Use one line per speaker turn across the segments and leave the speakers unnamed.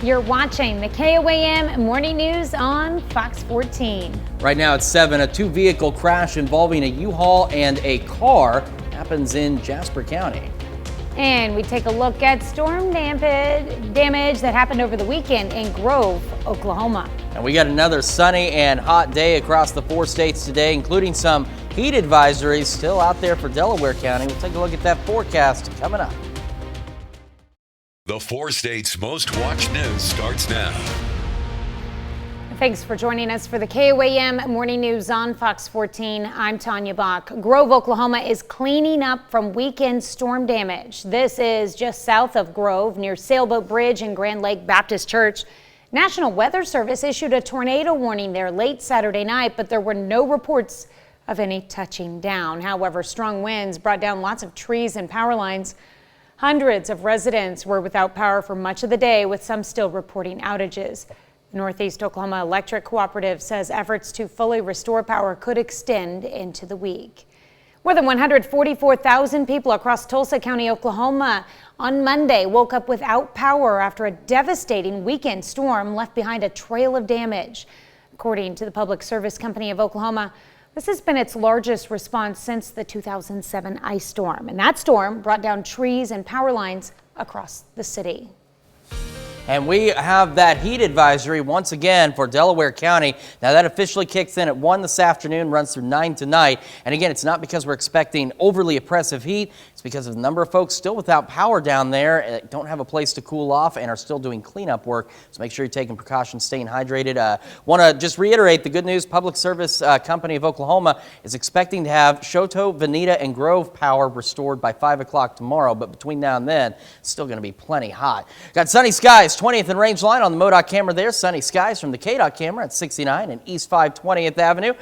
You're watching the KOAM Morning News on Fox 14.
Right now at 7, a two-vehicle crash involving a U-Haul and a car happens in Jasper County.
And we take a look at storm damage that happened over the weekend in Grove, Oklahoma.
And we got another sunny and hot day across the 4 states today, including some heat advisories still out there for Delaware County. We'll take a look at that forecast coming up.
The 4 states' most watched news starts now.
Thanks for joining us for the KOAM Morning News on Fox 14. I'm Tanya Bach. Grove, Oklahoma is cleaning up from weekend storm damage. This is just south of Grove near Sailboat Bridge and Grand Lake Baptist Church. National Weather Service issued a tornado warning there late Saturday night, but there were no reports of any touching down. However, strong winds brought down lots of trees and power lines. Hundreds of residents were without power for much of the day, with some still reporting outages. The Northeast Oklahoma Electric Cooperative says efforts to fully restore power could extend into the week. More than 144,000 people across Tulsa County, Oklahoma on Monday woke up without power after a devastating weekend storm left behind a trail of damage. According to the Public Service Company of Oklahoma, this has been its largest response since the 2007 ice storm, and that storm brought down trees and power lines across the city.
And we have that heat advisory once again for Delaware County. Now that officially kicks in at 1 this afternoon, runs through 9 tonight. And again, it's not because we're expecting overly oppressive heat. It's because of the number of folks still without power down there, don't have a place to cool off, and are still doing cleanup work. So make sure you're taking precautions, staying hydrated. Want to just reiterate the good news. Public Service Company of Oklahoma is expecting to have Shoto, Veneta, and Grove power restored by 5 o'clock tomorrow. But between now and then, it's still going to be plenty hot. Got sunny skies. 20th and Range Line on the MoDOT camera there. Sunny skies from the KDOT camera at 69 and East 520th Avenue.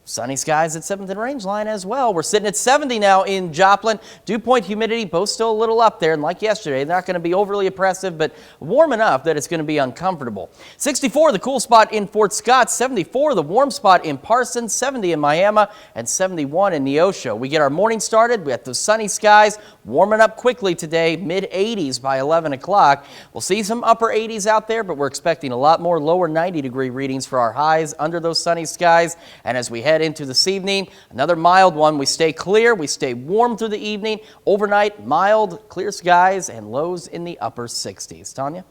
Sunny skies at 7th and Range Line as well. We're sitting at 70 now in Joplin. Dew point humidity both still a little up there. And like yesterday, they're not going to be overly oppressive, but warm enough that it's going to be uncomfortable. 64, the cool spot in Fort Scott. 74, the warm spot in Parsons. 70 in Miami and 71 in Neosho. We get our morning started. We got those sunny skies warming up quickly today. Mid 80s by 11 o'clock. We'll see some upper 80s out there, but we're expecting a lot more lower 90-degree readings for our highs under those sunny skies. And as we head into this evening, another mild one. We stay clear, we stay warm through the evening. Overnight, mild, clear skies and lows in the upper 60s. Tanya?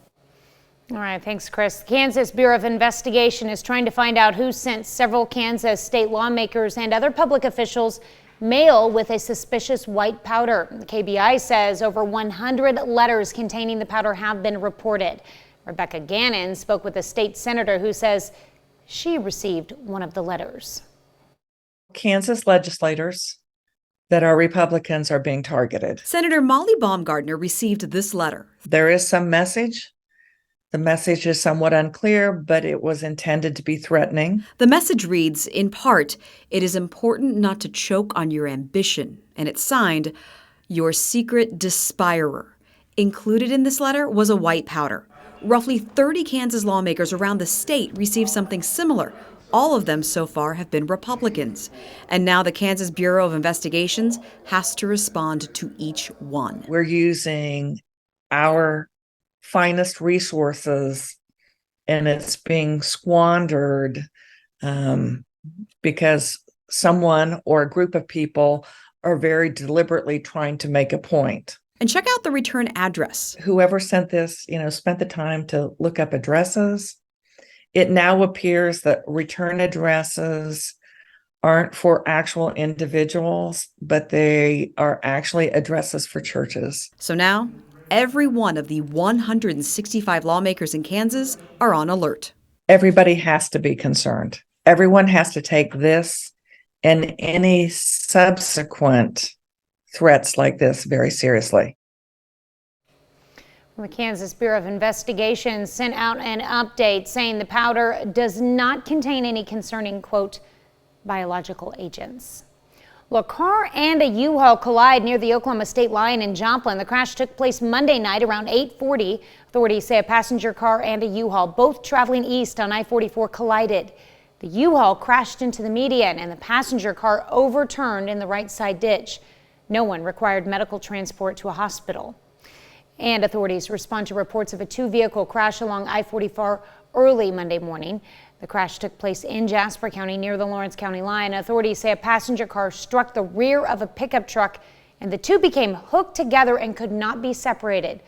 All right, thanks, Chris. The Kansas Bureau of Investigation is trying to find out who sent several Kansas state lawmakers and other public officials mail with a suspicious white powder. The KBI says over 100 letters containing the powder have been reported. Rebecca Gannon spoke with a state senator who says she received one of the letters.
Kansas legislators that are Republicans are being targeted.
Senator Molly Baumgardner received this letter.
There is some message. The message is somewhat unclear, but it was intended to be threatening.
The message reads, in part, "It is important not to choke on your ambition," and it's signed, "Your secret despirer." Included in this letter was a white powder. Roughly 30 Kansas lawmakers around the state received something similar. All of them so far have been Republicans. And now the Kansas Bureau of Investigations has to respond to each one.
We're using our finest resources, and it's being squandered because someone or a group of people are very deliberately trying to make a point.
And check out the return address.
Whoever sent this, spent the time to look up addresses. It now appears that return addresses aren't for actual individuals, but they are actually addresses for churches.
So now, every one of the 165 lawmakers in Kansas are on alert.
Everybody has to be concerned. Everyone has to take this and any subsequent threats like this very seriously.
The Kansas Bureau of Investigation sent out an update saying the powder does not contain any concerning, quote, biological agents. Well, a car and a U-Haul collide near the Oklahoma state line in Joplin. The crash took place Monday night around 8:40. Authorities say a passenger car and a U-Haul, both traveling east on I-44, collided. The U-Haul crashed into the median and the passenger car overturned in the right side ditch. No one required medical transport to a hospital. And authorities respond to reports of a two-vehicle crash along I-44 early Monday morning. The crash took place in Jasper County near the Lawrence County line. Authorities say a passenger car struck the rear of a pickup truck and the two became hooked together and could not be separated.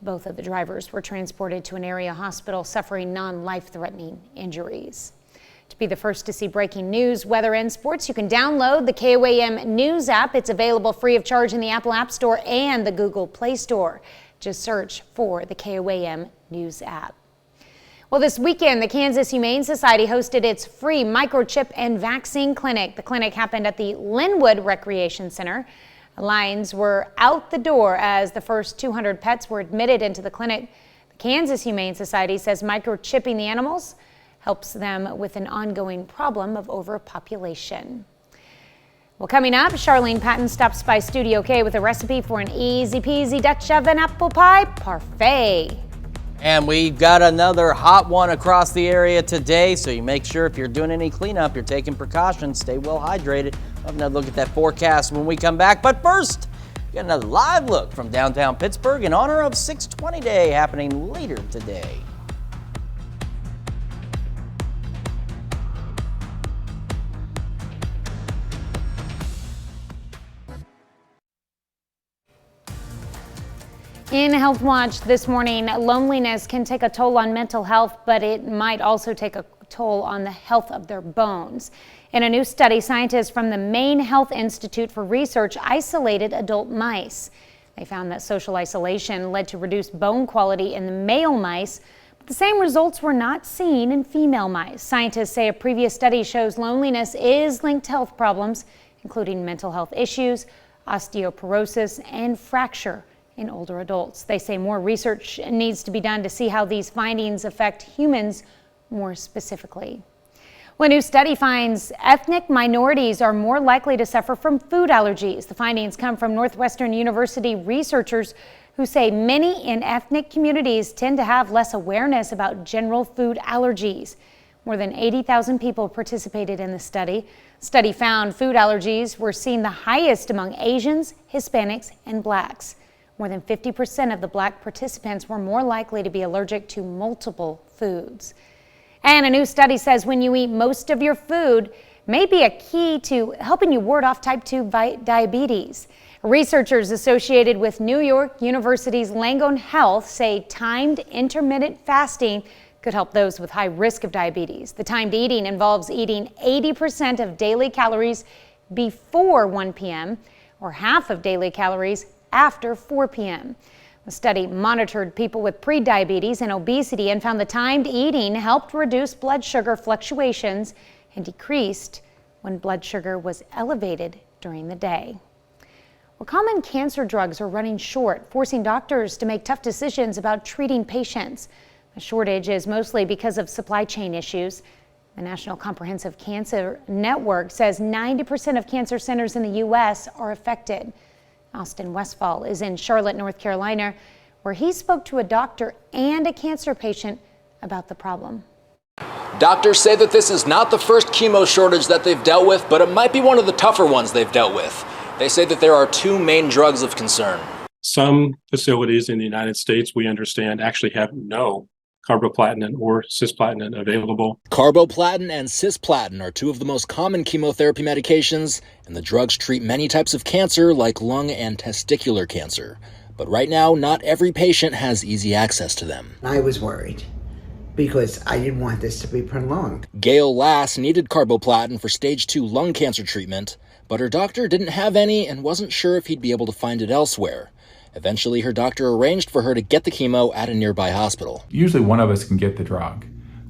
Both of the drivers were transported to an area hospital suffering non-life-threatening injuries. To be the first to see breaking news, weather, and sports, you can download the KOAM News app. It's available free of charge in the Apple App Store and the Google Play Store. Just search for the KOAM News app. Well, this weekend, the Kansas Humane Society hosted its free microchip and vaccine clinic. The clinic happened at the Linwood Recreation Center. Lines were out the door as the first 200 pets were admitted into the clinic. The Kansas Humane Society says microchipping the animals helps them with an ongoing problem of overpopulation. Well, coming up, Charlene Patton stops by Studio K with a recipe for an easy-peasy Dutch oven apple pie parfait.
And we've got another hot one across the area today, so you make sure if you're doing any cleanup, you're taking precautions, stay well hydrated. We'll have another look at that forecast when we come back. But first, we got another live look from downtown Pittsburgh in honor of 620 Day happening later today.
In Health Watch this morning, loneliness can take a toll on mental health, but it might also take a toll on the health of their bones. In a new study, scientists from the Maine Health Institute for Research isolated adult mice. They found that social isolation led to reduced bone quality in the male mice, but the same results were not seen in female mice. Scientists say a previous study shows loneliness is linked to health problems, including mental health issues, osteoporosis, and fracture in older adults. They say more research needs to be done to see how these findings affect humans more specifically. Well, a new study finds ethnic minorities are more likely to suffer from food allergies. The findings come from Northwestern University researchers who say many in ethnic communities tend to have less awareness about general food allergies. More than 80,000 people participated in the study. Study found food allergies were seen the highest among Asians, Hispanics, and blacks. More than 50% of the black participants were more likely to be allergic to multiple foods. And a new study says when you eat most of your food may be a key to helping you ward off type 2 diabetes. Researchers associated with New York University's Langone Health say timed intermittent fasting could help those with high risk of diabetes. The timed eating involves eating 80% of daily calories before 1 p.m. or half of daily calories after 4 p.m. The study monitored people with prediabetes and obesity and found the timed eating helped reduce blood sugar fluctuations and decreased when blood sugar was elevated during the day. Well, common cancer drugs are running short, forcing doctors to make tough decisions about treating patients. The shortage is mostly because of supply chain issues. The National Comprehensive Cancer Network says 90% of cancer centers in the U.S. are affected. Austin Westfall is in Charlotte, North Carolina, where he spoke to a doctor and a cancer patient about the problem.
Doctors say that this is not the first chemo shortage that they've dealt with, but it might be one of the tougher ones they've dealt with. They say that there are two main drugs of concern.
Some facilities in the United States, we understand, actually have no carboplatin or cisplatin available.
Carboplatin and cisplatin are two of the most common chemotherapy medications, and the drugs treat many types of cancer like lung and testicular cancer. But right now, not every patient has easy access to them.
I was worried because I didn't want this to be prolonged.
Gail Lass needed carboplatin for stage 2 lung cancer treatment, but her doctor didn't have any and wasn't sure if he'd be able to find it elsewhere. Eventually, her doctor arranged for her to get the chemo at a nearby hospital.
Usually one of us can get the drug,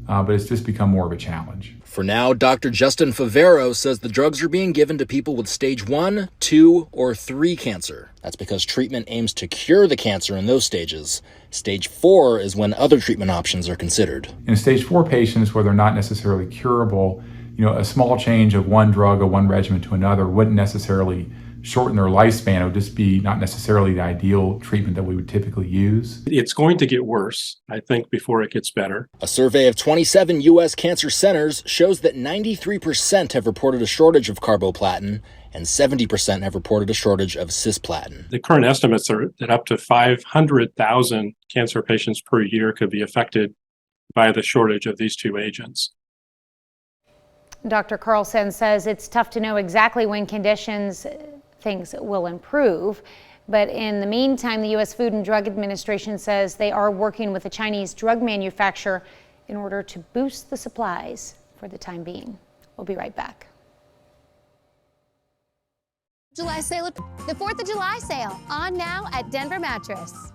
but it's just become more of a challenge.
For now, Dr. Justin Favero says the drugs are being given to people with stage 1, 2, or 3 cancer. That's because treatment aims to cure the cancer in those stages. Stage 4 is when other treatment options are considered.
In stage 4 patients where they're not necessarily curable, a small change of one drug or one regimen to another wouldn't necessarily shorten their lifespan. It would just be not necessarily the ideal treatment that we would typically use.
It's going to get worse, I think, before it gets better.
A survey of 27 U.S. cancer centers shows that 93% have reported a shortage of carboplatin and 70% have reported a shortage of cisplatin.
The current estimates are that up to 500,000 cancer patients per year could be affected by the shortage of these two agents.
Dr. Carlson says it's tough to know exactly when things will improve. But in the meantime, the U.S. Food and Drug Administration says they are working with a Chinese drug manufacturer in order to boost the supplies for the time being. We'll be right back.
July sale, the 4th of July sale, on now at Denver Mattress.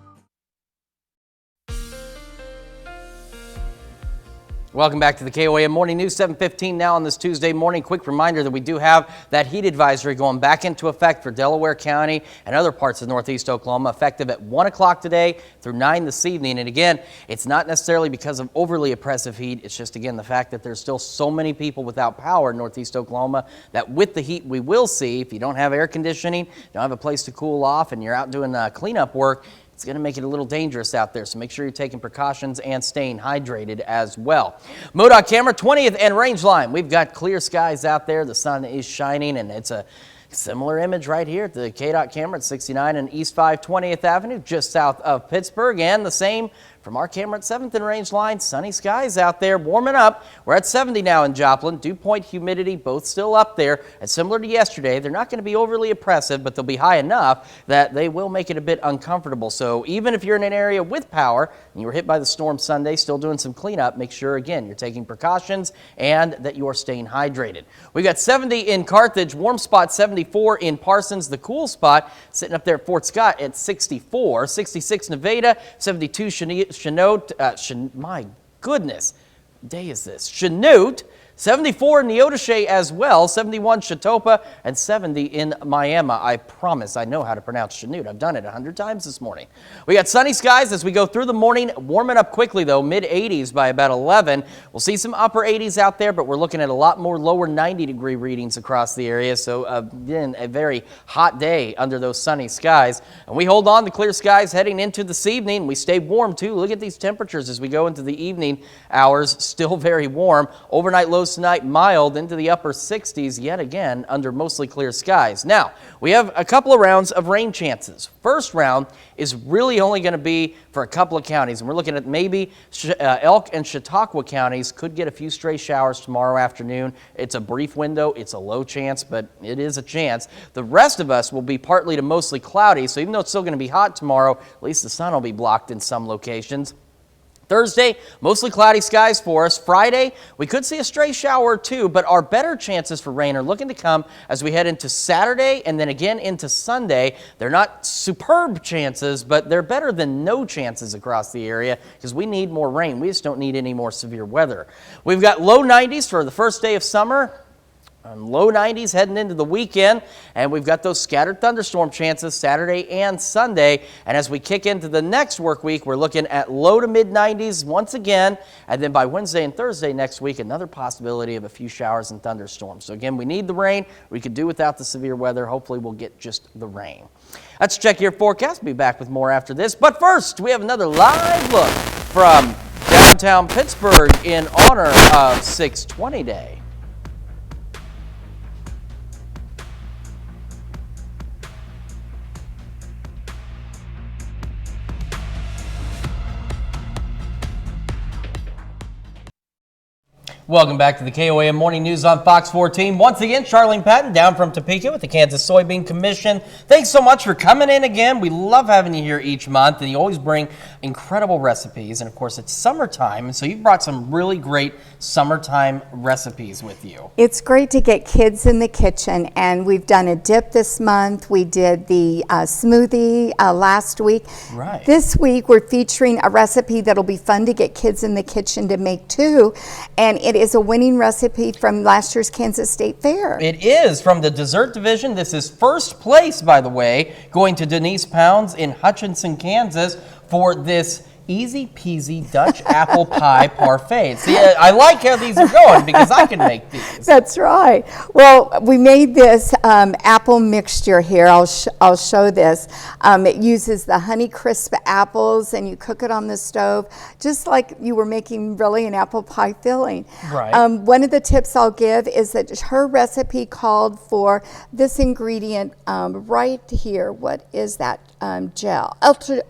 Welcome back to the KOAM Morning News, 7:15 now on this Tuesday morning. Quick reminder that we do have that heat advisory going back into effect for Delaware County and other parts of northeast Oklahoma, effective at 1 o'clock today through 9 this evening. And again, it's not necessarily because of overly oppressive heat. It's just, again, the fact that there's still so many people without power in northeast Oklahoma that with the heat we will see, if you don't have air conditioning, don't have a place to cool off, and you're out doing cleanup work, it's going to make it a little dangerous out there, so make sure you're taking precautions and staying hydrated as well. MoDOT camera, 20th and Range Line. We've got clear skies out there. The sun is shining, and it's a similar image right here at the KDOT camera at 69 and East 520th Avenue, just south of Pittsburgh, and the same from our camera at 7th and Range Line. Sunny skies out there, warming up. We're at 70 now in Joplin. Dew point, humidity, both still up there. And similar to yesterday, they're not going to be overly oppressive, but they'll be high enough that they will make it a bit uncomfortable. So even if you're in an area with power and you were hit by the storm Sunday, still doing some cleanup, make sure, again, you're taking precautions and that you are staying hydrated. We got 70 in Carthage, warm spot 74 in Parsons, the cool spot sitting up there at Fort Scott at 64, 66 Nevada, 72 Chanute, my goodness, day is this? Chanute, 74 in Neodesha as well, 71 Chatopa, and 70 in Miami. I promise I know how to pronounce Chanute. I've done it 100 times this morning. We got sunny skies as we go through the morning, warming up quickly though, mid-80s by about 11. We'll see some upper 80s out there, but we're looking at a lot more lower 90-degree readings across the area. So again, a very hot day under those sunny skies. And we hold on to clear skies heading into this evening. We stay warm too. Look at these temperatures as we go into the evening hours, still very warm. Overnight lows tonight mild into the upper 60s yet again under mostly clear skies. Now, we have a couple of rounds of rain chances. First round is really only going to be for a couple of counties, and we're looking at maybe Elk and Chautauqua counties could get a few stray showers tomorrow afternoon. It's a brief window. It's a low chance, but it is a chance. The rest of us will be partly to mostly cloudy, so even though it's still going to be hot tomorrow, at least the sun will be blocked in some locations. Thursday, mostly cloudy skies for us. Friday, we could see a stray shower or two, but our better chances for rain are looking to come as we head into Saturday and then again into Sunday. They're not superb chances, but they're better than no chances across the area because we need more rain. We just don't need any more severe weather. We've got low 90s for the first day of summer. Low 90s heading into the weekend, and we've got those scattered thunderstorm chances Saturday and Sunday. And as we kick into the next work week, we're looking at low to mid 90s once again, and then by Wednesday and Thursday next week, another possibility of a few showers and thunderstorms. So again, we need the rain. We could do without the severe weather. Hopefully we'll get just the rain. Let's check your forecast. Be back with more after this. But first, we have another live look from downtown Pittsburgh in honor of 620 Day. Welcome back to the KOAM Morning News on Fox 14. Once again, Charlene Patton down from Topeka with the Kansas Soybean Commission. Thanks so much for coming in again. We love having you here each month, and you always bring incredible recipes. And of course, it's summertime, and so you've brought some really great summertime recipes with you.
It's great to get kids in the kitchen, and we've done a dip this month. We did the smoothie last week.
Right.
This week, we're featuring a recipe that'll be fun to get kids in the kitchen to make too, and it is a winning recipe from last year's Kansas State Fair.
It is from the dessert division. This is first place, by the way, going to Denise Pounds in Hutchinson, Kansas for this Easy peasy Dutch apple pie parfait. See, I like how these are going because I can make these.
That's right. Well, we made this apple mixture here. I'll show this. It uses the Honeycrisp apples, and you cook it on the stove, just like you were making really an apple pie filling.
Right.
One of the tips I'll give is that her recipe called for this ingredient right here. What is that? Gel,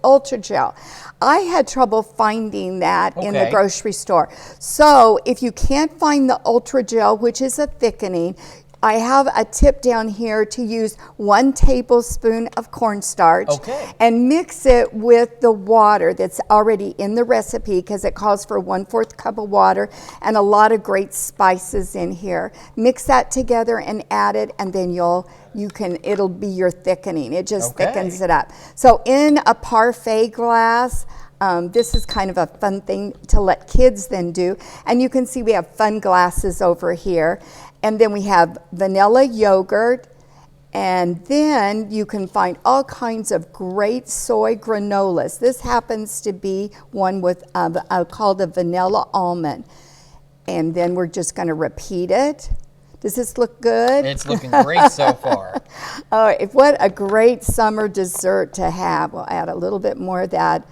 ultra gel. I had trouble finding that in the grocery store. So if you can't find the ultra gel, which is a thickening, I have a tip down here to use 1 tablespoon of cornstarch and mix it with the water that's already in the recipe, because it calls for 1/4 cup of water and a lot of great spices in here. Mix that together and add it, and then it'll be your thickening. It just thickens it up. So in a parfait glass, this is kind of a fun thing to let kids then do. And you can see we have fun glasses over here. And then we have vanilla yogurt. And then you can find all kinds of great soy granolas. This happens to be one with called a vanilla almond. And then we're just going to repeat it. Does this look good?
It's looking great so far.
Oh, what a great summer dessert to have. We'll add a little bit more of that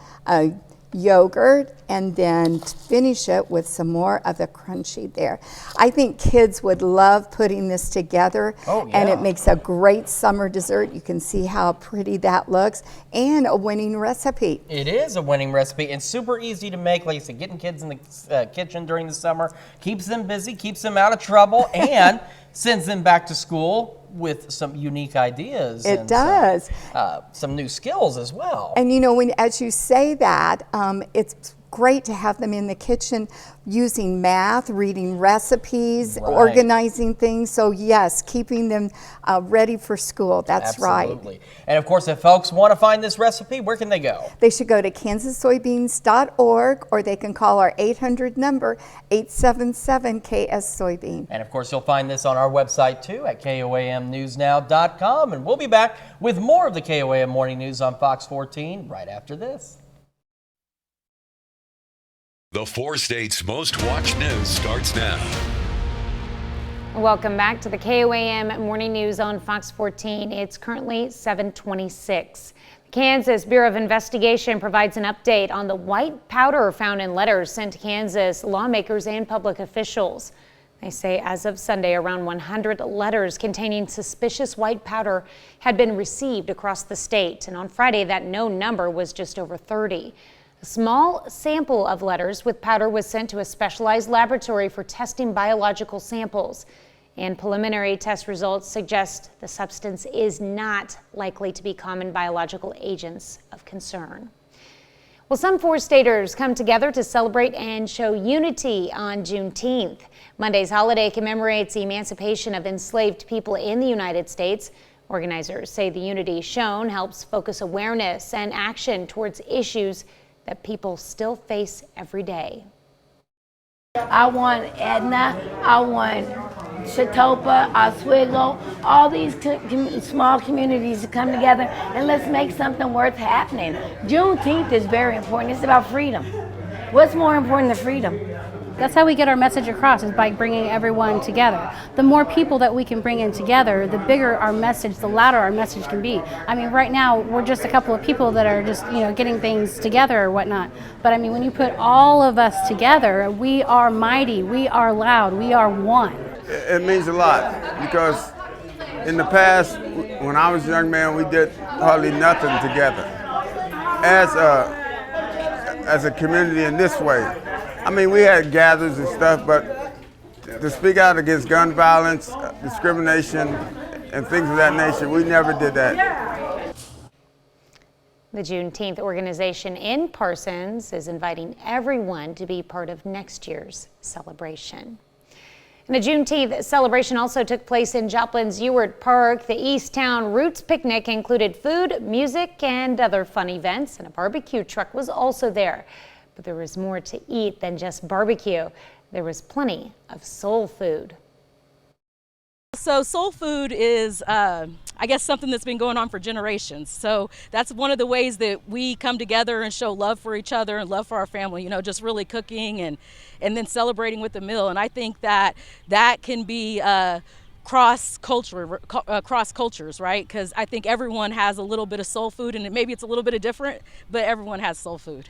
yogurt and then finish it with some more of the crunchy there. I think kids would love putting this together. And it makes a great summer dessert. You can see how pretty that looks, and a winning recipe.
It is a winning recipe and super easy to make. Like I said, getting kids in the kitchen during the summer keeps them busy, keeps them out of trouble, and sends them back to school with some unique ideas.
It does.
Some new skills as well.
And as you say that, it's great to have them in the kitchen using math, reading recipes, organizing things. So yes, keeping them ready for school. That's
Absolutely.
right.
And of course, if folks want to find this recipe, where can they go?
They should go to kansassoybeans.org, or they can call our 800 number, 877-KS-Soybean.
And of course, you'll find this on our website too at KOAMnewsnow.com. And we'll be back with more of the KOAM Morning News on Fox 14 right after this.
The 4 states' most watched news starts now.
Welcome back to the KOAM Morning News on Fox 14. It's currently 7:26. The Kansas Bureau of Investigation provides an update on the white powder found in letters sent to Kansas lawmakers and public officials. They say as of Sunday, around 100 letters containing suspicious white powder had been received across the state. And on Friday, that known number was just over 30. A small sample of letters with powder was sent to a specialized laboratory for testing biological samples, and preliminary test results suggest the substance is not likely to be common biological agents of concern. Well, some 4-staters come together to celebrate and show unity on Juneteenth. Monday's holiday commemorates the emancipation of enslaved people in the United States. Organizers say the unity shown helps focus awareness and action towards issues that people still face every day.
I want Edna, I want Chatopa, Oswego, all these small communities to come together, and let's make something worth happening. Juneteenth is very important. It's about freedom. What's more important than freedom?
That's how we get our message across, is by bringing everyone together. The more people that we can bring in together, the bigger our message, the louder our message can be. I mean, right now, we're just a couple of people that are just, getting things together or whatnot. But I mean, when you put all of us together, we are mighty, we are loud, we are one.
It means a lot, because in the past, when I was a young man, we did hardly nothing together. As a community in this way, I mean, we had gatherings and stuff, but to speak out against gun violence, discrimination, and things of that nature, we never did that.
The Juneteenth organization in Parsons is inviting everyone to be part of next year's celebration. And the Juneteenth celebration also took place in Joplin's Ewart Park. The East Town Roots Picnic included food, music, and other fun events, and a barbecue truck was also there. But there was more to eat than just barbecue. There was plenty of soul food.
So soul food is, I guess, something that's been going on for generations. So that's one of the ways that we come together and show love for each other and love for our family, you know, just really cooking and then celebrating with the meal. And I think that can be cross cultures, right? Because I think everyone has a little bit of soul food, and maybe it's a little bit of different, but everyone has soul food.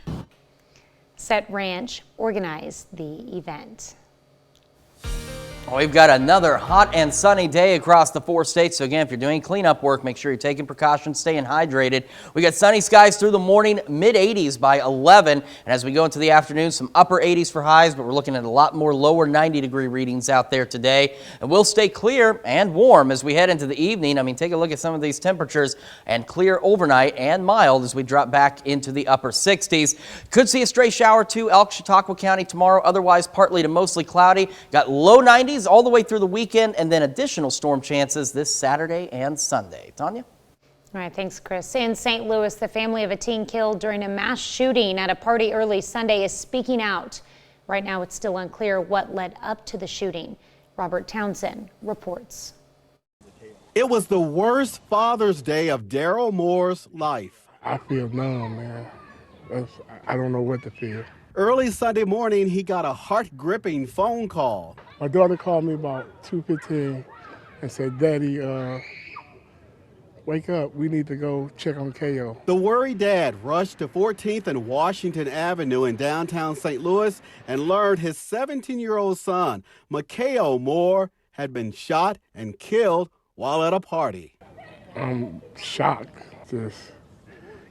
Set Ranch organized the event.
Well, we've got another hot and sunny day across the 4 states. So again, if you're doing cleanup work, make sure you're taking precautions, staying hydrated. We got sunny skies through the morning, mid 80s by 11. And as we go into the afternoon, some upper 80s for highs, but we're looking at a lot more lower 90-degree readings out there today. And we'll stay clear and warm as we head into the evening. I mean, take a look at some of these temperatures, and clear overnight and mild as we drop back into the upper 60s. Could see a stray shower to Elk, Chautauqua County tomorrow. Otherwise, partly to mostly cloudy. Got low 90s all the way through the weekend, and then additional storm chances this Saturday and Sunday. Tanya?
All right, thanks, Chris. In St. Louis, the family of a teen killed during a mass shooting at a party early Sunday is speaking out. Right now, it's still unclear what led up to the shooting. Robert Townsend reports.
It was the worst Father's Day of Daryl Moore's life.
I feel numb, man. I don't know what to feel.
Early Sunday morning, he got a heart-gripping phone call.
My daughter called me about 2:15 and said, "Daddy, wake up. We need to go check on KO."
The worried dad rushed to 14th and Washington Avenue in downtown St. Louis and learned his 17-year-old son, Makeo Moore, had been shot and killed while at a party.
I'm shocked. Just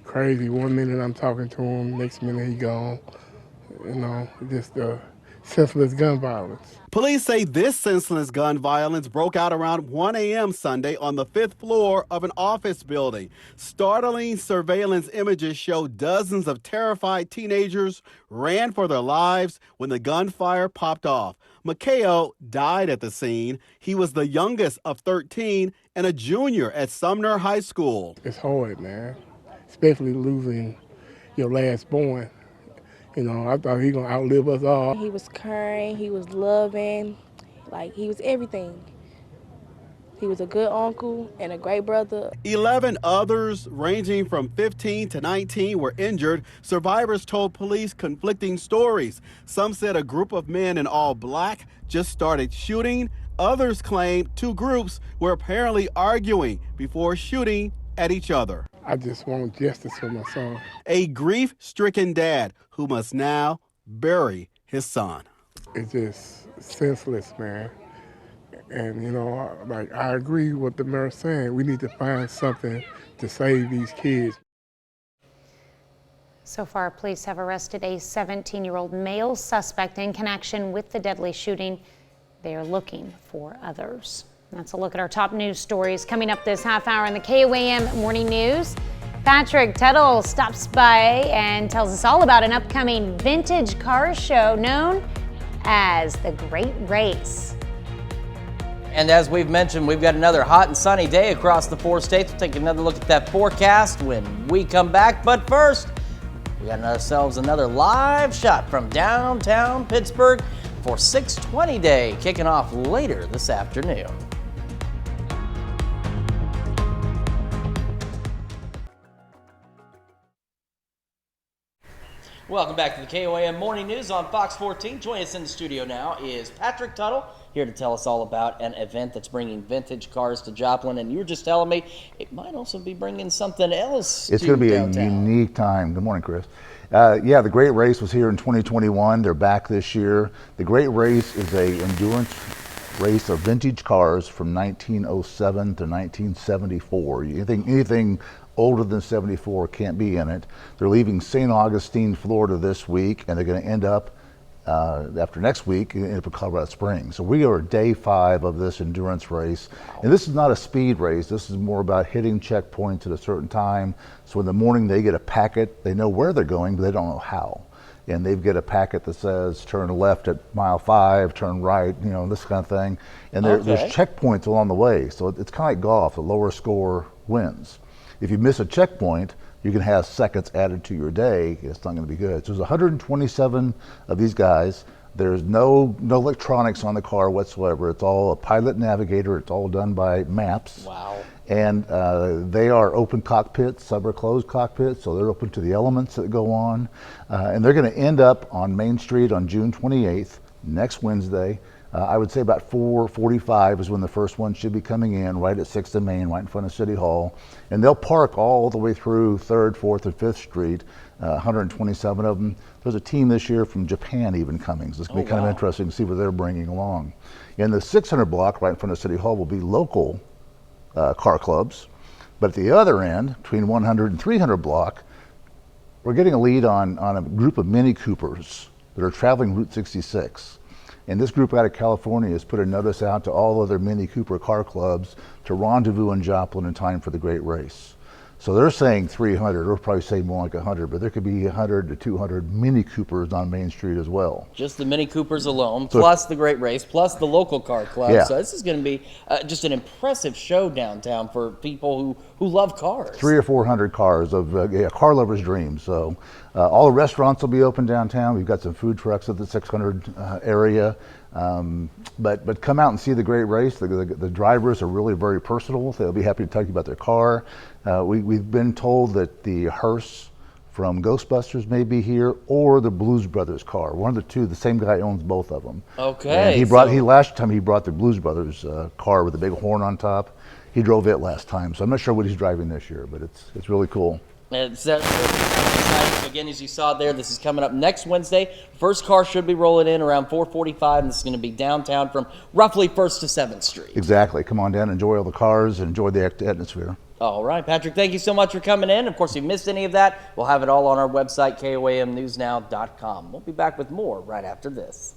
crazy. One minute I'm talking to him, next minute he gone. You know, just senseless gun violence.
Police say this senseless gun violence broke out around 1 a.m. Sunday on the 5th floor of an office building. Startling surveillance images show dozens of terrified teenagers ran for their lives when the gunfire popped off. Makeo died at the scene. He was the youngest of 13 and a junior at Sumner High School.
It's hard, man, especially losing your last born. You know, I thought he gonna outlive us all.
He was caring, he was loving, like he was everything. He was a good uncle and a great brother.
11 others, ranging from 15 to 19, were injured. Survivors told police conflicting stories. Some said a group of men in all black just started shooting. Others claimed two groups were apparently arguing before shooting at each other.
I just want justice for my son.
A grief-stricken dad who must now bury his son.
It's just senseless, man. And, you know, like, I agree with the mayor saying. We need to find something to save these kids.
So far, police have arrested a 17-year-old male suspect in connection with the deadly shooting. They are looking for others. That's a look at our top news stories coming up this half hour in the KOAM Morning News. Patrick Tuttle stops by and tells us all about an upcoming vintage car show known as the Great Race.
And as we've mentioned, we've got another hot and sunny day across the 4 states. We'll take another look at that forecast when we come back. But first, we got ourselves another live shot from downtown Pittsburgh for 620 Day, kicking off later this afternoon. Welcome back to the KOAM Morning News on Fox 14. Joining us in the studio now is Patrick Tuttle, here to tell us all about an event that's bringing vintage cars to Joplin. And you were just telling me it might also be bringing something else
It's
to
going to be
downtown.
A unique time. Good morning, Chris. Yeah, the Great Race was here in 2021. They're back this year. The Great Race is a endurance race of vintage cars from 1907 to 1974. Anything older than 74 can't be in it. They're leaving St. Augustine, Florida this week, and they're going to end up after next week in Colorado Springs. So we are day 5 of this endurance race. And this is not a speed race. This is more about hitting checkpoints at a certain time. So in the morning they get a packet. They know where they're going, but they don't know how. And they get a packet that says turn left at mile 5, turn right, you know, this kind of thing. And there's checkpoints along the way. So it's kind of like golf. The lower score wins. If you miss a checkpoint, you can have seconds added to your day. It's not going to be good. So there's 127 of these guys. There's no electronics on the car whatsoever. It's all a pilot navigator. It's all done by maps.
Wow.
And they are open cockpits, some are closed cockpits, so they're open to the elements that go on. And they're going to end up on Main Street on June 28th, next Wednesday. I would say about 4:45 is when the first one should be coming in, right at 6th and Main, right in front of City Hall. And they'll park all the way through 3rd, 4th, and 5th Street, 127 of them. There's a team this year from Japan even coming, so it's going to be kind of interesting to see what they're bringing along. In the 600 block, right in front of City Hall, will be local car clubs. But at the other end, between 100 and 300 block, we're getting a lead on a group of Mini Coopers that are traveling Route 66. And this group out of California has put a notice out to all other Mini Cooper car clubs to rendezvous in Joplin in time for the great race. So they're saying 300, or probably say more like 100, but there could be 100 to 200 Mini Coopers on Main Street as well.
Just the Mini Coopers alone,
So-
plus the great race, plus the local car club.
Yeah.
So this is going to be just an impressive show downtown for people who love cars.
300 or 400 cars of car lovers' dreams. So all the restaurants will be open downtown. We've got some food trucks at the 600 area. But come out and see the great race. The drivers are really very personal. They'll be happy to tell you about their car. We've been told that the hearse from Ghostbusters may be here, or the Blues Brothers car. One of the two. The same guy owns both of them.
Okay.
And last time he brought the Blues Brothers car with a big horn on top. He drove it last time, so I'm not sure what he's driving this year, but it's really cool.
It's exciting. Again, as you saw there, this is coming up next Wednesday. First car should be rolling in around 4:45, and this is going to be downtown from roughly 1st to 7th Street.
Exactly. Come on down, enjoy all the cars, and enjoy the atmosphere.
All right, Patrick, thank you so much for coming in. Of course, if you missed any of that, we'll have it all on our website, KOAMnewsnow.com. We'll be back with more right after this.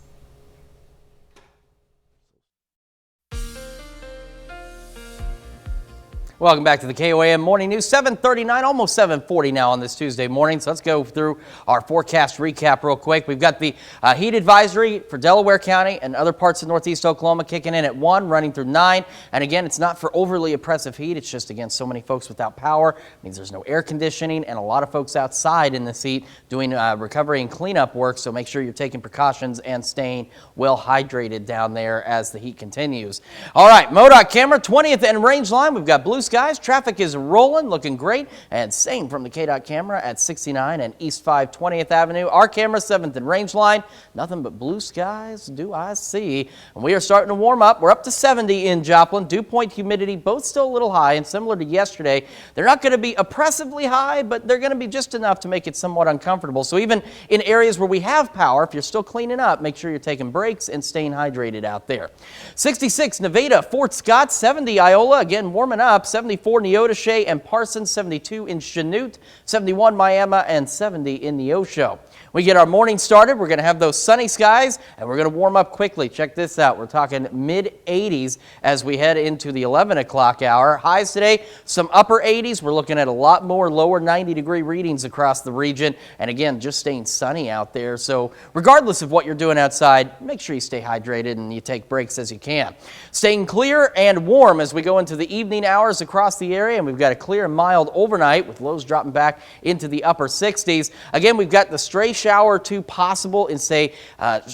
Welcome back to the KOAM Morning News, 7:39, almost 7:40 now on this Tuesday morning. So let's go through our forecast recap real quick. We've got the heat advisory for Delaware County and other parts of northeast Oklahoma kicking in at 1, running through 9. And again, it's not for overly oppressive heat. It's just, again, so many folks without power. It means there's no air conditioning and a lot of folks outside in this heat doing recovery and cleanup work. So make sure you're taking precautions and staying well hydrated down there as the heat continues. All right, MoDOT camera, 20th and range line. We've got blue skies. Traffic is rolling, looking great, and same from the KDOT camera at 69 and East 5 20th Avenue. Our camera, 7th and range line. Nothing but blue skies do I see. And we are starting to warm up. We're up to 70 in Joplin. Dew point, humidity, both still a little high, and similar to yesterday, they're not going to be oppressively high, but they're going to be just enough to make it somewhat uncomfortable. So even in areas where we have power, if you're still cleaning up, make sure you're taking breaks and staying hydrated out there. 66 Nevada, Fort Scott, 70 Iola, again warming up, 74 Neodesha and Parsons, 72 in Chanute, 71 Miami, and 70 in Neosho. We get our morning started. We're going to have those sunny skies, and we're going to warm up quickly. Check this out. We're talking mid-80s as we head into the 11 o'clock hour. Highs today, some upper 80s. We're looking at a lot more lower 90-degree readings across the region. And again, just staying sunny out there. So regardless of what you're doing outside, make sure you stay hydrated and you take breaks as you can. Staying clear and warm as we go into the evening hours across the area. And we've got a clear and mild overnight with lows dropping back into the upper 60s. Again, we've got the stray shower or two possible in, say,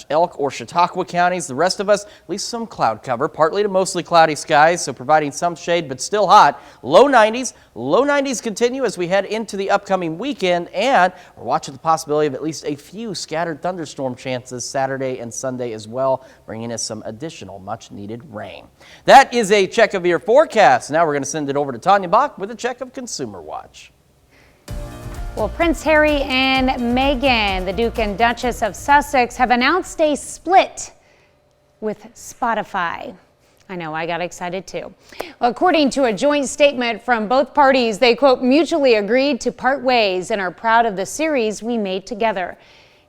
Elk or Chautauqua counties. The rest of us, at least some cloud cover, partly to mostly cloudy skies, so providing some shade, but still hot. Low 90s. Low 90s continue as we head into the upcoming weekend, and we're watching the possibility of at least a few scattered thunderstorm chances Saturday and Sunday as well, bringing us some additional much-needed rain. That is a check of your forecast. Now we're going to send it over to Tanya Bach with a check of Consumer Watch.
Well, Prince Harry and Meghan, the Duke and Duchess of Sussex, have announced a split with Spotify. I know, I got excited too. According to a joint statement from both parties, they, quote, mutually agreed to part ways and are proud of the series we made together.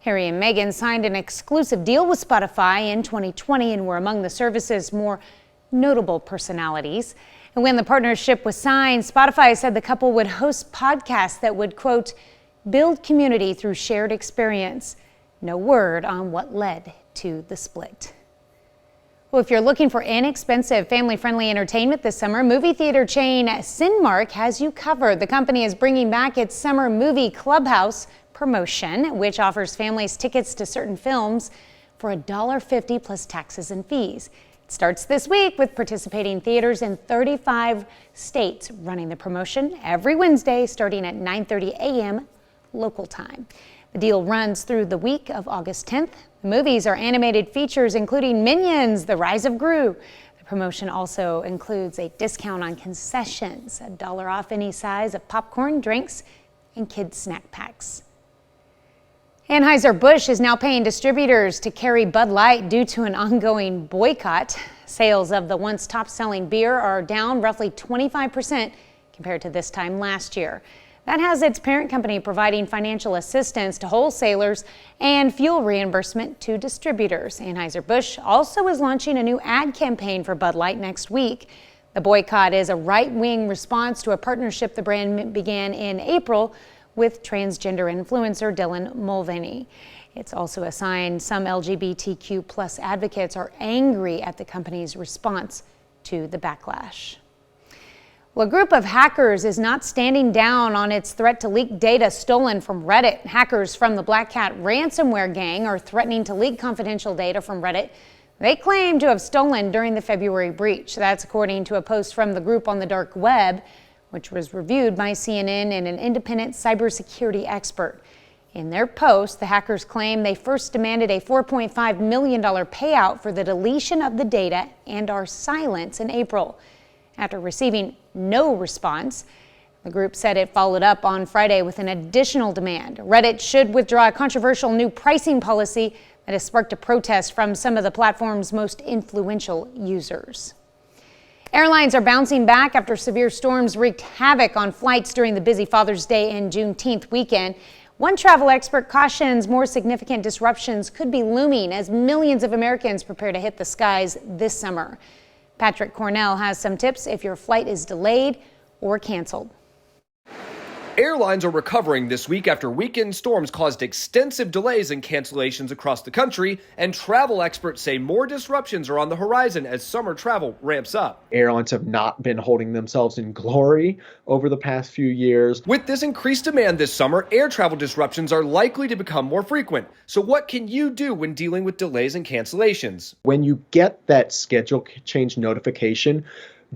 Harry and Meghan signed an exclusive deal with Spotify in 2020 and were among the service's more notable personalities. And when the partnership was signed, Spotify said the couple would host podcasts that would, quote, build community through shared experience. No word on what led to the split. Well, if you're looking for inexpensive, family-friendly entertainment this summer, movie theater chain Cinemark has you covered. The company is bringing back its summer movie clubhouse promotion, which offers families tickets to certain films for $1.50 plus taxes and fees. It starts this week with participating theaters in 35 states running the promotion every Wednesday starting at 9:30 a.m. local time. The deal runs through the week of August 10th. The movies are animated features including Minions, The Rise of Gru. The promotion also includes a discount on concessions, $1 off any size of popcorn, drinks, and kids' snack packs. Anheuser-Busch is now paying distributors to carry Bud Light due to an ongoing boycott. Sales of the once top-selling beer are down roughly 25% compared to this time last year. That has its parent company providing financial assistance to wholesalers and fuel reimbursement to distributors. Anheuser-Busch also is launching a new ad campaign for Bud Light next week. The boycott is a right-wing response to a partnership the brand began in April with transgender influencer Dylan Mulvaney. It's also a sign some LGBTQ plus advocates are angry at the company's response to the backlash. Well, a group of hackers is not standing down on its threat to leak data stolen from Reddit. Hackers from the Black Cat ransomware gang are threatening to leak confidential data from Reddit they claim to have stolen during the February breach. That's according to a post from the group on the dark web, which was reviewed by CNN and an independent cybersecurity expert. In their post, the hackers claim they first demanded a $4.5 million payout for the deletion of the data and our silence in April. After receiving no response, the group said it followed up on Friday with an additional demand. Reddit should withdraw a controversial new pricing policy that has sparked a protest from some of the platform's most influential users. Airlines are bouncing back after severe storms wreaked havoc on flights during the busy Father's Day and Juneteenth weekend. One travel expert cautions more significant disruptions could be looming as millions of Americans prepare to hit the skies this summer. Patrick Cornell has some tips if your flight is delayed or canceled.
Airlines are recovering this week after weekend storms caused extensive delays and cancellations across the country, and travel experts say more disruptions are on the horizon as summer travel ramps up.
Airlines have not been holding themselves in glory over the past few years.
With this increased demand this summer, air travel disruptions are likely to become more frequent. So what can you do when dealing with delays and cancellations?
When you get that schedule change notification,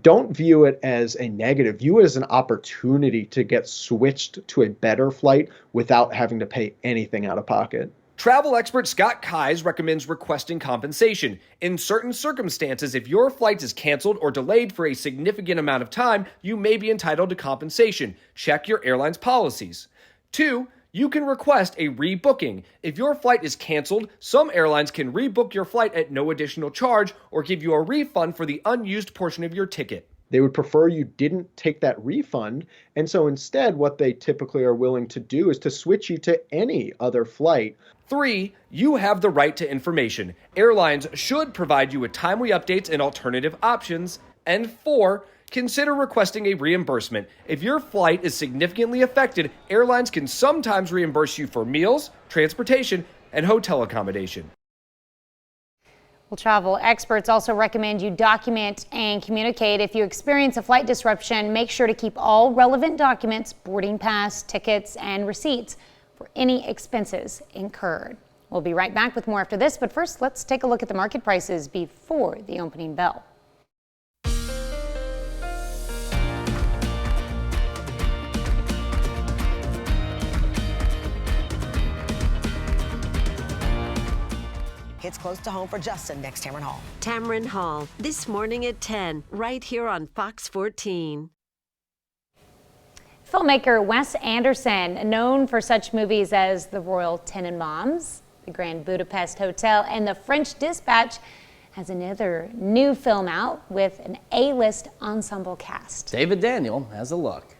don't view it as a negative. View it as an opportunity to get switched to a better flight without having to pay anything out of pocket.
Travel expert Scott Keyes recommends requesting compensation. In certain circumstances, if your flight is canceled or delayed for a significant amount of time, you may be entitled to compensation. Check your airline's policies. 2, you can request a rebooking. If your flight is canceled, some airlines can rebook your flight at no additional charge or give you a refund for the unused portion of your ticket.
They would prefer you didn't take that refund, and so instead what they typically are willing to do is to switch you to any other flight.
3, you have the right to information. Airlines should provide you with timely updates and alternative options. And 4, consider requesting a reimbursement. If your flight is significantly affected, airlines can sometimes reimburse you for meals, transportation, and hotel accommodation.
Well, travel experts also recommend you document and communicate. If you experience a flight disruption, make sure to keep all relevant documents, boarding pass, tickets, and receipts for any expenses incurred. We'll be right back with more after this, but first, let's take a look at the market prices before the opening bell.
It's close to home for Justin next Tamron Hall.
Tamron Hall, this morning at 10, right here on Fox 14.
Filmmaker Wes Anderson, known for such movies as The Royal Tenenbaums, The Grand Budapest Hotel, and The French Dispatch, has another new film out with an A-list ensemble cast.
David Daniel has a look.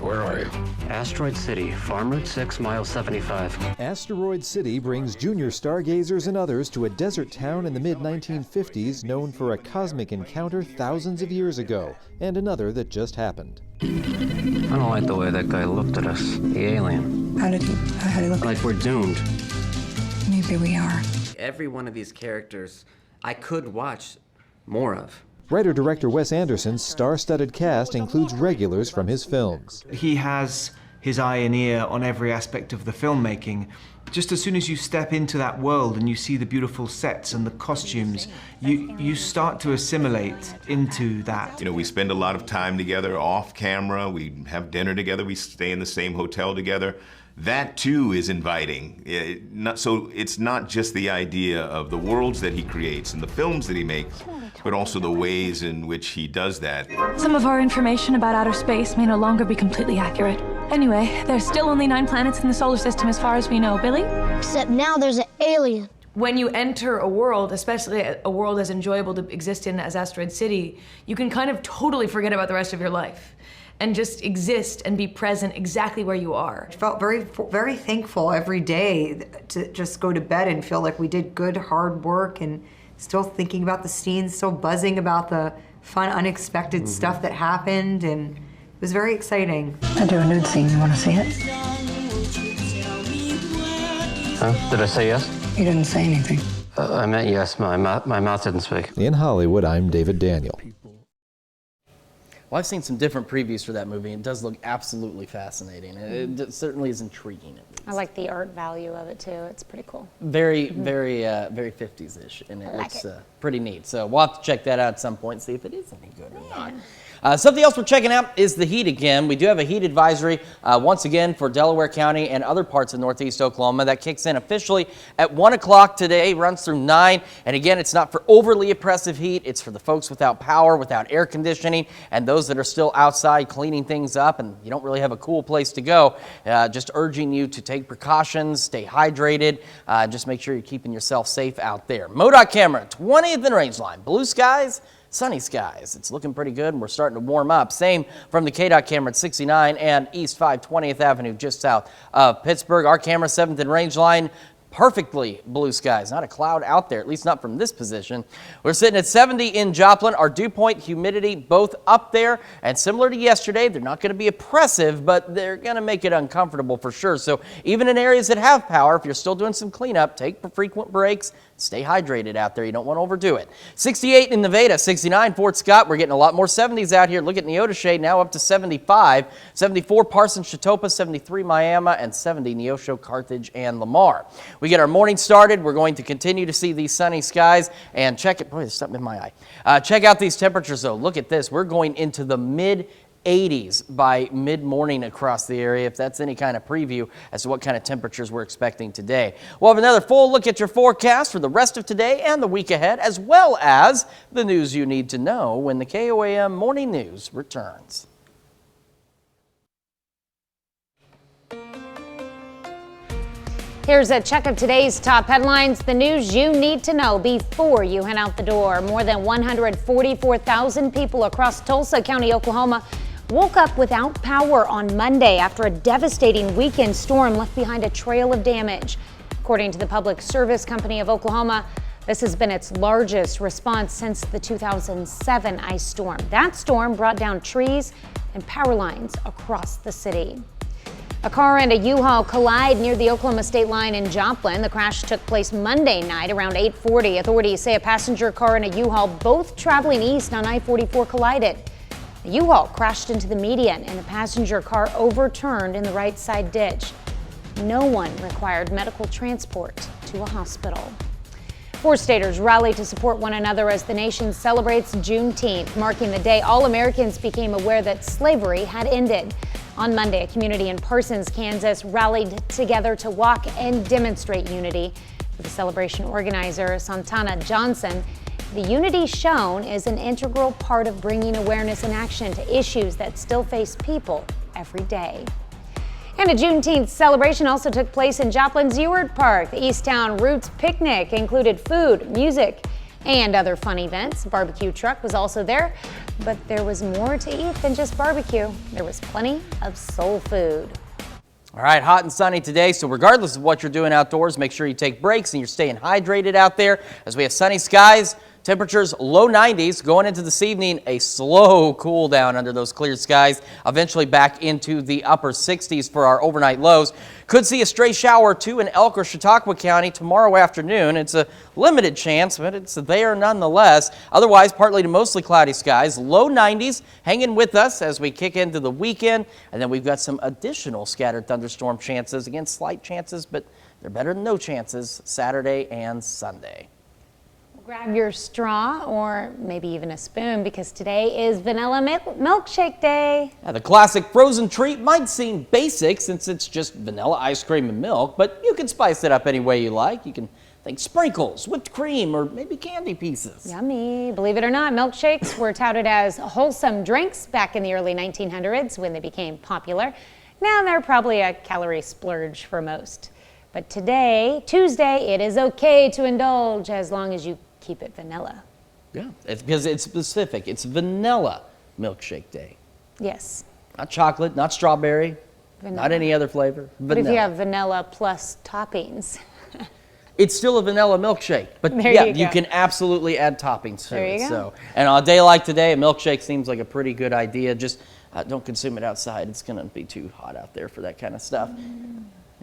Where are you? Asteroid City, Farm Route 6, mile 75.
Asteroid City brings junior stargazers and others to a desert town in the mid-1950s known for a cosmic encounter thousands of years ago, and another that just happened.
I don't like the way that guy looked at us, the alien.
How did he look?
Like we're doomed.
Maybe we are.
Every one of these characters I could watch more of.
Writer-director Wes Anderson's star-studded cast includes regulars from his films.
He has
his eye and ear on every aspect of the filmmaking. Just as soon as you step into that world and you see the beautiful sets and the costumes, you start to assimilate into that.
You know, we spend a lot of time together off camera, we have dinner together, we stay in the same hotel together. That too is inviting. So it's not just the idea of the worlds that he creates and the films that he makes, but also the ways in which he does that.
Some of our information about outer space may no longer be completely accurate. Anyway, there's still only 9 planets in the solar system as far as we know, Billy?
Except now there's an alien.
When you enter a world, especially a world as enjoyable to exist in as Asteroid City, you can kind of totally forget about the rest of your life and just exist and be present exactly where you are.
I felt very thankful every day to just go to bed and feel like we did good, hard work, and still thinking about the scenes, still buzzing about the fun, unexpected stuff that happened, and it was very exciting.
I do a nude scene. You want to see it?
Huh? Did I say yes?
You didn't say anything.
I meant yes. My mouth didn't speak.
In Hollywood, I'm David Daniel.
Well, I've seen some different previews for that movie, and it does look absolutely fascinating. It certainly is intriguing, at least.
I like the art value of it, too. It's pretty cool.
Very 50s-ish, and it looks pretty neat. So we'll have to check that out at some point and see if it is any good or not. Something else we're checking out is the heat again. We do have a heat advisory once again for Delaware County and other parts of northeast Oklahoma. That kicks in officially at 1 o'clock today, runs through 9. And again, it's not for overly oppressive heat. It's for the folks without power, without air conditioning, and those that are still outside cleaning things up and you don't really have a cool place to go. Just urging you to take precautions, stay hydrated, just make sure you're keeping yourself safe out there. MoDOT camera, 20th and Rangeline. Blue skies, sunny skies. It's looking pretty good, and we're starting to warm up. Same from the KDOT camera at 69 and East 520th Avenue, just south of Pittsburgh. Our camera, 7th and Rangeline, perfectly blue skies. Not a cloud out there, at least not from this position. We're sitting at 70 in Joplin. Our dew point, humidity, both up there. And similar to yesterday, they're not going to be oppressive, but they're going to make it uncomfortable for sure. So even in areas that have power, if you're still doing some cleanup, take frequent breaks. Stay hydrated out there. You don't want to overdo it. 68 in Nevada, 69 Fort Scott. We're getting a lot more 70s out here. Look at Neodesha, now up to 75. 74 Parsons, Chatopa, 73 Miami, and 70 Neosho, Carthage, and Lamar. We get our morning started. We're going to continue to see these sunny skies and check it. Boy, there's something in my eye. Check out these temperatures, though. Look at this. We're going into the mid-80s by mid-morning across the area, if that's any kind of preview as to what kind of temperatures we're expecting today. We'll have another full look at your forecast for the rest of today and the week ahead, as well as the news you need to know when the KOAM Morning News returns.
Here's a check of today's top headlines, the news you need to know before you head out the door. More than 144,000 people across Tulsa County, Oklahoma, woke up without power on Monday after a devastating weekend storm left behind a trail of damage. According to the Public Service Company of Oklahoma, this has been its largest response since the 2007 ice storm. That storm brought down trees and power lines across the city. A car and a U-Haul collide near the Oklahoma state line in Joplin. The crash took place Monday night around 8:40. Authorities say a passenger car and a U-Haul, both traveling east on I-44, collided. The U-Haul crashed into the median and the passenger car overturned in the right side ditch. No one required medical transport to a hospital. 4 staters rallied to support one another as the nation celebrates Juneteenth, marking the day all Americans became aware that slavery had ended. On Monday, a community in Parsons, Kansas, rallied together to walk and demonstrate unity. For the celebration organizer, Santana Johnson, the unity shown is an integral part of bringing awareness and action to issues that still face people every day. And a Juneteenth celebration also took place in Joplin's Ewart Park. The Easttown Roots Picnic included food, music, and other fun events. A barbecue truck was also there, but there was more to eat than just barbecue. There was plenty of soul food.
All right, hot and sunny today, so regardless of what you're doing outdoors, make sure you take breaks and you're staying hydrated out there as we have sunny skies, Temperatures low 90s going into this evening, a slow cool down under those clear skies, eventually back into the upper 60s for our overnight lows. Could see a stray shower or two in Elk or Chautauqua County tomorrow afternoon. It's a limited chance, but it's there nonetheless. Otherwise, partly to mostly cloudy skies, low 90s hanging with us as we kick into the weekend. And then we've got some additional scattered thunderstorm chances. Again, slight chances, but they're better than no chances Saturday and Sunday.
Grab your straw or maybe even a spoon because today is Vanilla Milkshake Day.
Now, the classic frozen treat might seem basic since it's just vanilla ice cream and milk, but you can spice it up any way you like. You can think sprinkles, whipped cream, or maybe candy pieces.
Yummy. Believe it or not, milkshakes were touted as wholesome drinks back in the early 1900s when they became popular. Now they're probably a calorie splurge for most. But today, Tuesday, it is okay to indulge as long as you keep it vanilla.
Yeah, it's because it's specific. It's Vanilla Milkshake Day.
Yes.
Not chocolate, not strawberry, not any other flavor.
But if you have vanilla plus toppings.
It's still a vanilla milkshake, but
There
yeah,
you
you
go.
can absolutely add toppings to
There
it.
you go.
So, and on a day like today, a milkshake seems like a pretty good idea. Just don't consume it outside. It's going to be too hot out there for that kind of stuff.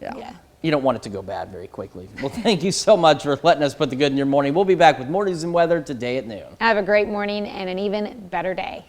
Yeah. You don't want it to go bad very quickly. Well, thank you so much for letting us put the good in your morning. We'll be back with more news and weather today at noon.
Have a great morning and an even better day.